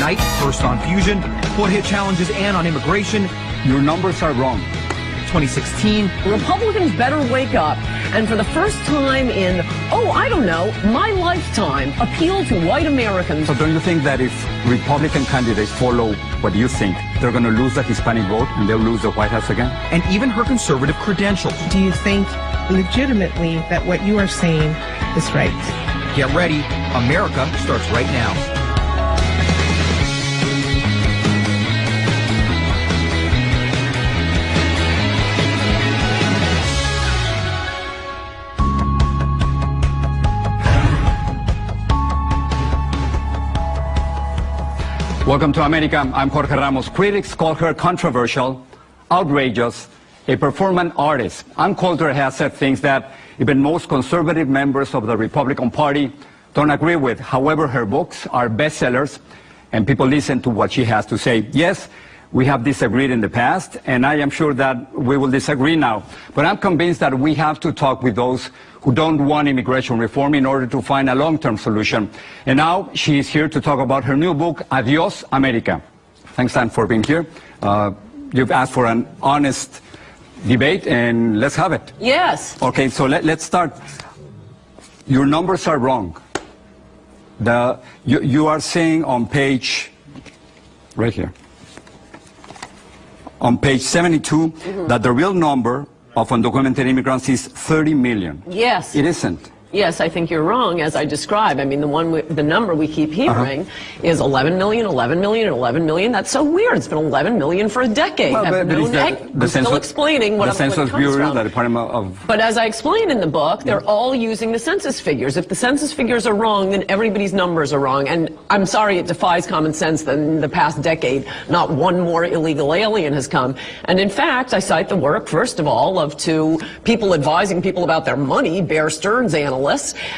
night, first on fusion. Jorge challenges Ann on immigration. Your numbers are wrong. 2016. Republicans better wake up and for the first time in, I don't know, my lifetime, appeal to white Americans. So don't you think that if Republican candidates follow what you think, they're going to lose the Hispanic vote and they'll lose the White House again? And even her conservative credentials. Do you think legitimately that what you are saying is right? Get ready. America starts right now. Welcome to America. I'm Jorge Ramos. Critics call her controversial, outrageous, a performance artist. Ann Coulter has said things that even most conservative members of the Republican Party don't agree with. However, her books are bestsellers, and people listen to what she has to say. Yes, we have disagreed in the past, and I am sure that we will disagree now. But I'm convinced that we have to talk with those who don't want immigration reform in order to find a long-term solution. And now she is here to talk about her new book, Adios, America. Thanks, Ann, for being here. You've asked for an honest debate, and let's have it. Yes. Okay, so let's start. Your numbers are wrong. You are saying on page, right here, on page 72, that the real number of undocumented immigrants is 30 million. Yes. It isn't. Yes, I think you're wrong, as I described. I mean, the number we keep hearing is 11 million, 11 million, and 11 million. That's so weird. It's been 11 million for a decade. Well, I'm still explaining what the Census Bureau, the Department of... But as I explained in the book, they're all using the census figures. If the census figures are wrong, then everybody's numbers are wrong. And I'm sorry, it defies common sense that in the past decade, not one more illegal alien has come. And in fact, I cite the work, first of all, of two people advising people about their money, Bear Stearns analysts,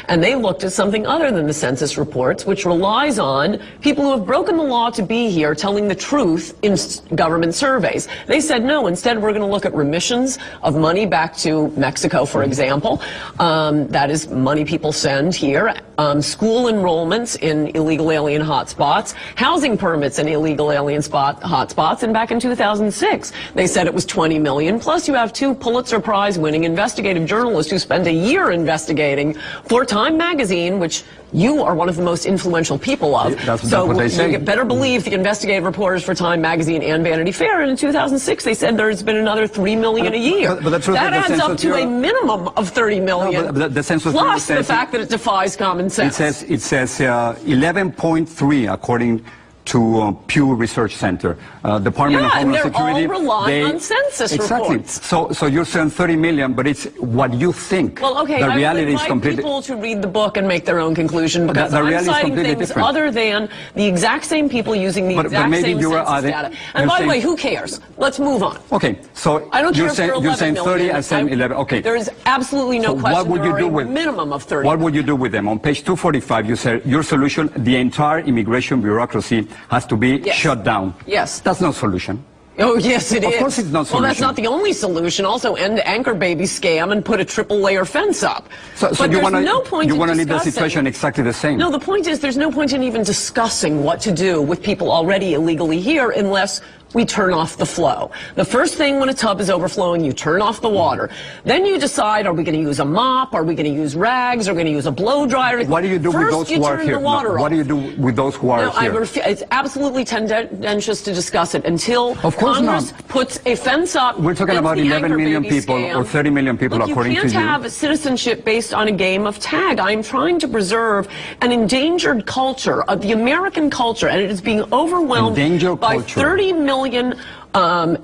and they looked at something other than the census reports, which relies on people who have broken the law to be here telling the truth in government surveys. They said, no, instead we're going to look at remissions of money back to Mexico, for example. That is money people send here. School enrollments in illegal alien hotspots, housing permits in illegal alien hotspots, and back in 2006, they said it was 20 million. Plus, you have two Pulitzer Prize-winning investigative journalists who spent a year investigating for Time magazine, which you are one of the most influential people of. That's what they say. You better believe the investigative reporters for Time magazine and Vanity Fair. And in 2006, they said there's been another 3 million a year. That adds up to a minimum of 30 million. No, the Census Bureau plus the fact that it defies common sense. It says 11.3 according to Pew Research Center. Department of Homeland Security. All rely on census reports. So you're saying 30 million, but it's what you think. Well, okay, the reality is I would invite completely... people to read the book and make their own conclusion, because I'm citing things different. Other than the exact same people using the exact same census data. And by the way, who cares? Let's move on. Okay, so I don't care if you're saying 30, I'm saying 11. Okay. There is absolutely no question. What would you do with minimum of 30? What would you do with them? On page 245, you said your solution: the entire immigration bureaucracy has to be shut down. Yes. That's no solution. Oh, yes, it is. Of course it's not solution. Well, that's not the only solution. Also, end anchor baby scam and put a triple-layer fence up. So you want to leave the situation exactly the same? No, the point is there's no point in even discussing what to do with people already illegally here unless we turn off the flow. The first thing when a tub is overflowing, you turn off the water. Then you decide, are we going to use a mop? Are we going to use rags? Are we going to use a blow dryer? What do you do with those who are here? What do you do with those who are here? It's absolutely tendentious to discuss it until Congress puts a fence up. We're talking about 11 million people or 30 million people, according to you. You can't have a citizenship based on a game of tag. I'm trying to preserve an endangered culture of the American culture, and it is being overwhelmed by 30 million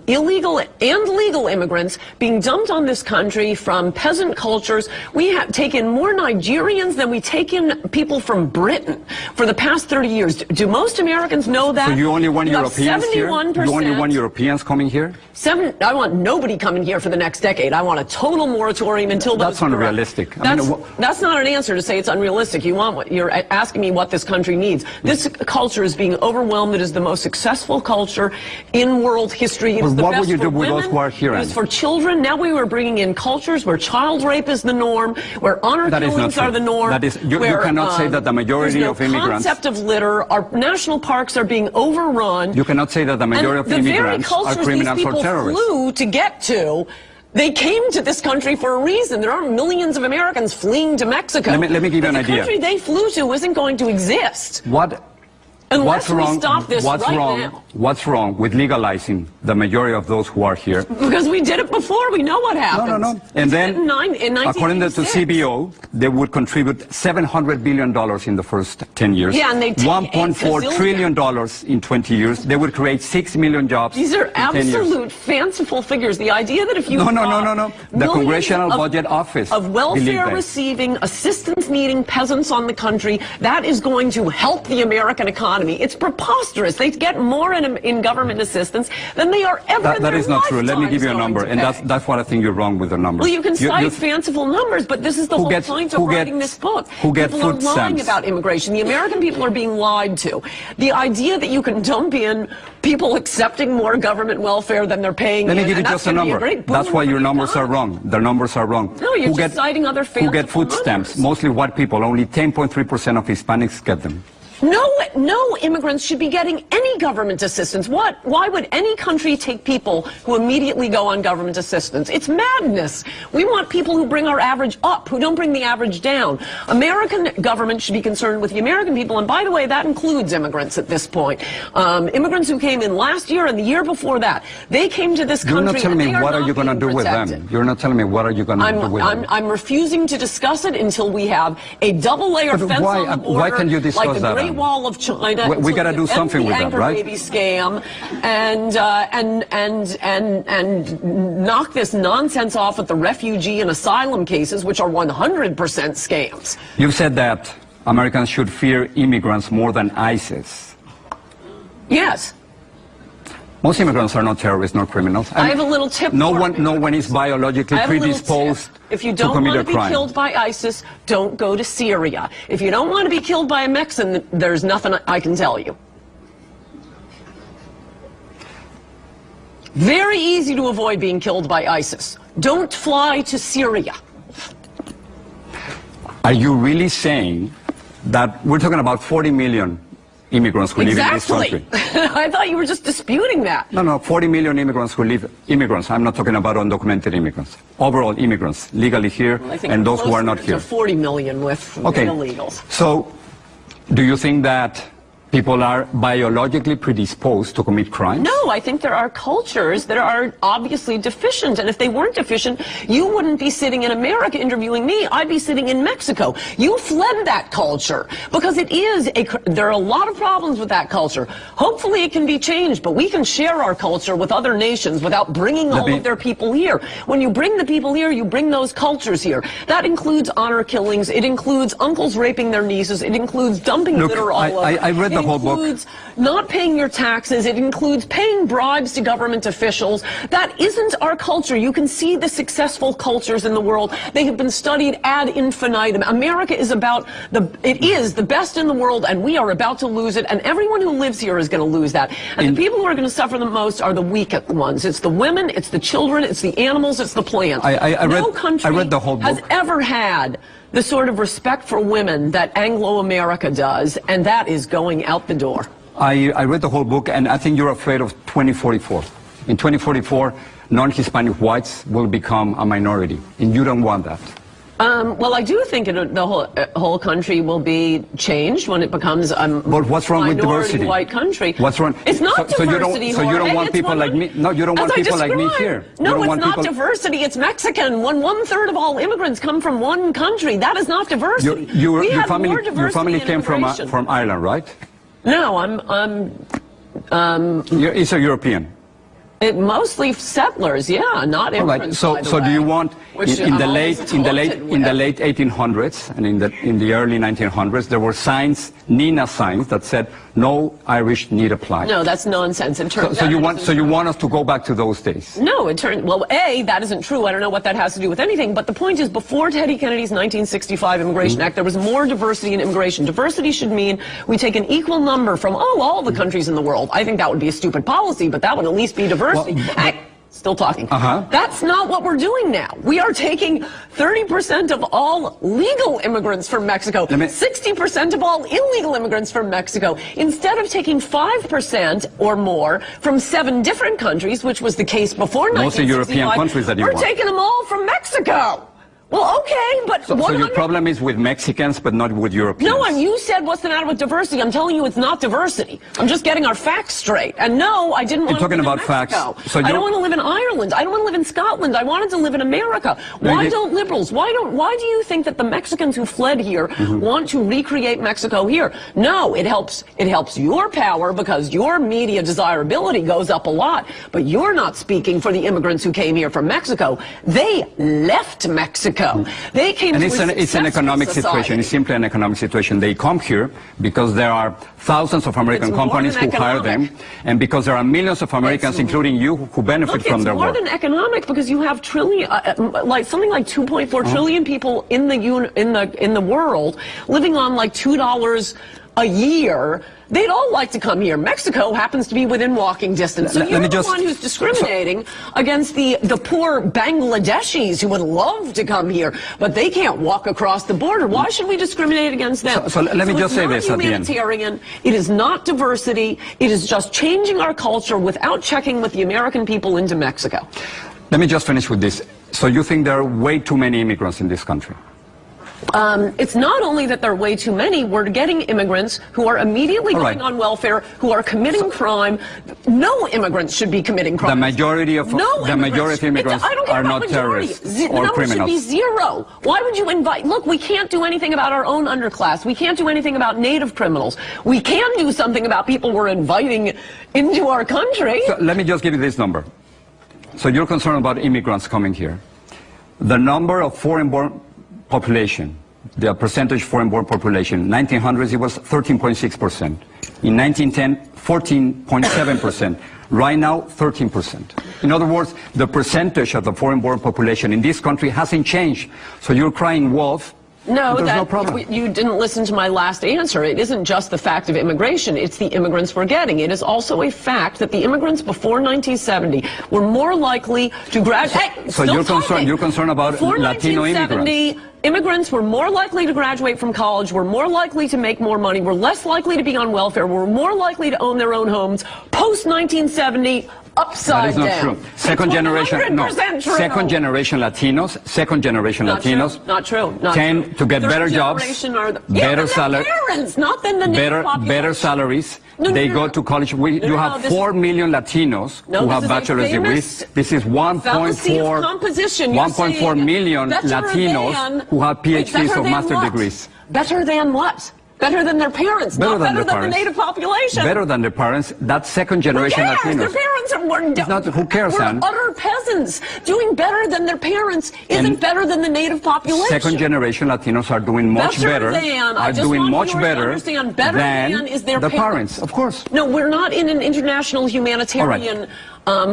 illegal and legal immigrants being dumped on this country from peasant cultures. We have taken more Nigerians than we take in people from Britain for the past 30 years. Do most Americans know that? So you only want Europeans here? You only want Europeans coming here? I want nobody coming here for the next decade. I want a total moratorium until those... That's unrealistic. That's not an answer to say it's unrealistic. You're asking me what this country needs. This culture is being overwhelmed. It is the most successful culture in world history. It was the what best would you for do with women. those who are here? It was for children. Now we were bringing in cultures where child rape is the norm, where honor killings are the norm. That is, you cannot say that the majority of immigrants. The concept of litter. Our national parks are being overrun. You cannot say that the majority of immigrants are criminals or terrorists. The very cultures these people flew to get to, they came to this country for a reason. There aren't millions of Americans fleeing to Mexico. Let me give you an idea. The country they flew to isn't going to exist. Unless we stop this right now. What's wrong with legalizing the majority of those who are here? Because we did it before. We know what happens. No. And then, according to CBO, they would contribute $700 billion in the first 10 years. Yeah, and they take $1.4 trillion in 20 years. They would create 6 million jobs. These are absolute fanciful figures. The idea that if you No. The Congressional Budget Office of welfare-receiving, assistance-needing peasants on the country, that is going to help the American economy. It's preposterous. They get more in government assistance than they are ever in their That is not true. Let me give you a number, and pay. that's what I think you're wrong with the numbers. Well, you can cite fanciful numbers, but this is the whole point of writing this book. People are lying about immigration. The American people are being lied to. The idea that you can dump in people accepting more government welfare than they're paying. Let me give you just a number. That's why your numbers are wrong. The numbers are wrong. No, you're just citing other fanciful Who get food stamps? Mostly white people. Only 10.3% of Hispanics get them. No immigrants should be getting any government assistance. Why would any country take people who immediately go on government assistance? It's madness. We want people who bring our average up, who don't bring the average down. American government should be concerned with the American people, and by the way, that includes immigrants at this point. Immigrants who came in last year and the year before that, they came to this country. You're not telling me what are you going to do with them. You're not telling me what are you going to do with them. I'm refusing to discuss it until we have a double-layer fence on the border. Why can't you discuss like the that? Great Wall of China. We got to do something with that, right? Baby scam, and knock this nonsense off with the refugee and asylum cases, which are 100% scams. You've said that Americans should fear immigrants more than ISIS. Yes. Most immigrants are not terrorists, nor criminals. I have a little tip. No one is biologically predisposed if you to don't commit want a to be crime. killed by ISIS, don't go to Syria. If you don't want to be killed by a Mexican, there's nothing I can tell you. Very easy to avoid being killed by ISIS. Don't fly to Syria. Are you really saying that we're talking about 40 million immigrants who live in this country? I thought you were just disputing that. No, 40 million immigrants who live, I'm not talking about undocumented immigrants. Overall immigrants legally here and those who are not here. 40 million with illegals. So, do you think that people are biologically predisposed to commit crimes? No, I think there are cultures that are obviously deficient, and if they weren't deficient, you wouldn't be sitting in America interviewing me. I'd be sitting in Mexico. You fled that culture because there are a lot of problems with that culture. Hopefully it can be changed, but we can share our culture with other nations without bringing all of their people here. When you bring the people here, you bring those cultures here. That includes honor killings. It includes uncles raping their nieces. It includes dumping litter all over. I read the whole book. It includes not paying your taxes. It includes paying bribes to government officials. That isn't our culture. You can see the successful cultures in the world. They have been studied ad infinitum. America is it is the best in the world, and we are about to lose it, and everyone who lives here is going to lose that. And the people who are going to suffer the most are the weak ones. It's the women, it's the children, it's the animals, it's the plants. No country read the whole book. has ever had the sort of respect for women that Anglo-America does, and that is going out the door. I read the whole book, and I think you're afraid of 2044. In 2044, non-Hispanic whites will become a minority, and you don't want that. Well, I do think the whole country will be changed when it becomes a but what's wrong with diversity? White country. What's wrong? It's not diversity. So you don't want people like me? No, you don't want people like me here. No, it's not diversity. It's Mexican. One-third of all immigrants come from one country. That is not diversity. Your family came from Ireland, right? No, It's a European. Mostly settlers, yeah, not immigrants. All right. So do you want in the late 1800s and in the early 1900s, there were signs, Nina signs, that said no Irish need apply. No, that's nonsense. It turns so you want us to go back to those days? No, well, A, that isn't true. I don't know what that has to do with anything. But the point is, before Teddy Kennedy's 1965 Immigration Act, there was more diversity in immigration. Diversity should mean we take an equal number from all the countries in the world. I think that would be a stupid policy, but that would at least be diversity. Still talking. That's not what we're doing now. We are taking 30% of all legal immigrants from Mexico, 60% of all illegal immigrants from Mexico. Instead of taking 5% or more from 7 different countries, which was the case before 1965, mostly European countries that you want. We're taking them all from Mexico. Well, okay, but so your problem is with Mexicans, but not with Europeans. No, you said what's the matter with diversity. I'm telling you it's not diversity. I'm just getting our facts straight. And no, I didn't want to live in Mexico. So I don't want to live in Ireland. I don't want to live in Scotland. I wanted to live in America. Why don't liberals? Why do you think that the Mexicans who fled here want to recreate Mexico here? No, it helps your power because your media desirability goes up a lot. But you're not speaking for the immigrants who came here from Mexico. They left Mexico. They came and it's an economic situation. It's simply an economic situation. They come here because there are thousands of American companies who hire them, and because there are millions of Americans, including you, who benefit from their work. It's more than economic because you have something like 2.4 trillion people in the world living on like $2 a year. They'd all like to come here. Mexico happens to be within walking distance. So you're the one who's discriminating against the poor Bangladeshis who would love to come here, but they can't walk across the border. Why should we discriminate against them? So let me just say this at the end. It is not diversity. It is just changing our culture without checking with the American people into Mexico. Let me just finish with this. So you think there are way too many immigrants in this country? It's not only that there are way too many, we're getting immigrants who are immediately going on welfare, who are committing crime. No immigrants should be committing crime. The majority of immigrants are not terrorists or criminals. The number should be 0. Why would you invite? Look, we can't do anything about our own underclass. We can't do anything about native criminals. We can do something about people we're inviting into our country. So let me just give you this number. So you're concerned about immigrants coming here. The number of foreign-born population, the percentage foreign-born population, 1900s it was 13.6%. In 1910, 14.7%. Right now, 13%. In other words, the percentage of the foreign-born population in this country hasn't changed. So you're crying wolf. No, no problem. You didn't listen to my last answer. It isn't just the fact of immigration, it's the immigrants we're getting. It is also a fact that the immigrants before 1970 were more likely to graduate. So you're concerned about Latino immigrants. Immigrants were more likely to graduate from college, were more likely to make more money, were less likely to be on welfare, were more likely to own their own homes. Post-1970, upside down. That is not true. Second generation Latinos not true. tend to get better jobs, better salaries, better salaries. They go to college. You have 4 million Latinos who have bachelor's degrees. This is 1.4 million Latinos who have PhDs or master's degrees. Better than what? Better than their parents, not better than the native population. Better than their parents. That's second generation Latinos. Their parents are who cares, Ann? Utter peasants. Doing better than their parents isn't better than the native population. Second generation Latinos are doing much better. Than is their the parents. Of course. No, we're not in an international humanitarian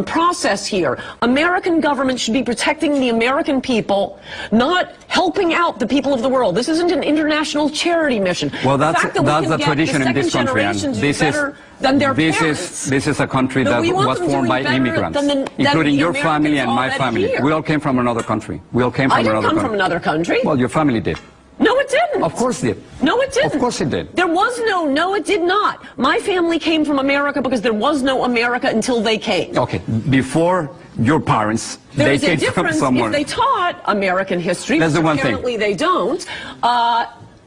process here. American government should be protecting the American people, not helping out the people of the world. This isn't an international charity mission. Well, that's the tradition in this country, and this is a country that was formed by immigrants, including your family and my family. We all came from another country. We all came from another country. I didn't come from another country. Well, your family did. No, it didn't. Of course it did. No, it didn't. Of course it did. There was no, it did not. My family came from America because there was no America until they came. Okay, before your parents, they came from somewhere. If they taught American history, that's the one thing. Apparently they don't.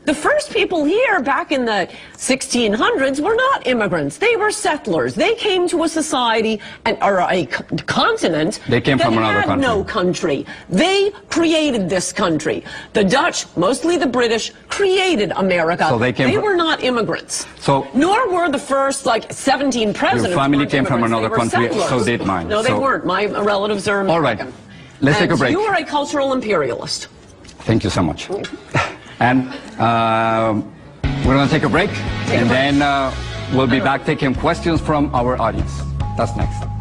The first people here back in the 1600s were not immigrants. They were settlers. They came to a society or a continent that had no country. They created this country. The Dutch, mostly the British, created America. So they were not immigrants. So nor were the first 17 presidents. Your family came from another country, so did mine. No, they weren't. My relatives are American. All right. let's take a break. You are a cultural imperialist. Thank you so much. And we're going to take a break, and then we'll be back taking questions from our audience. That's next.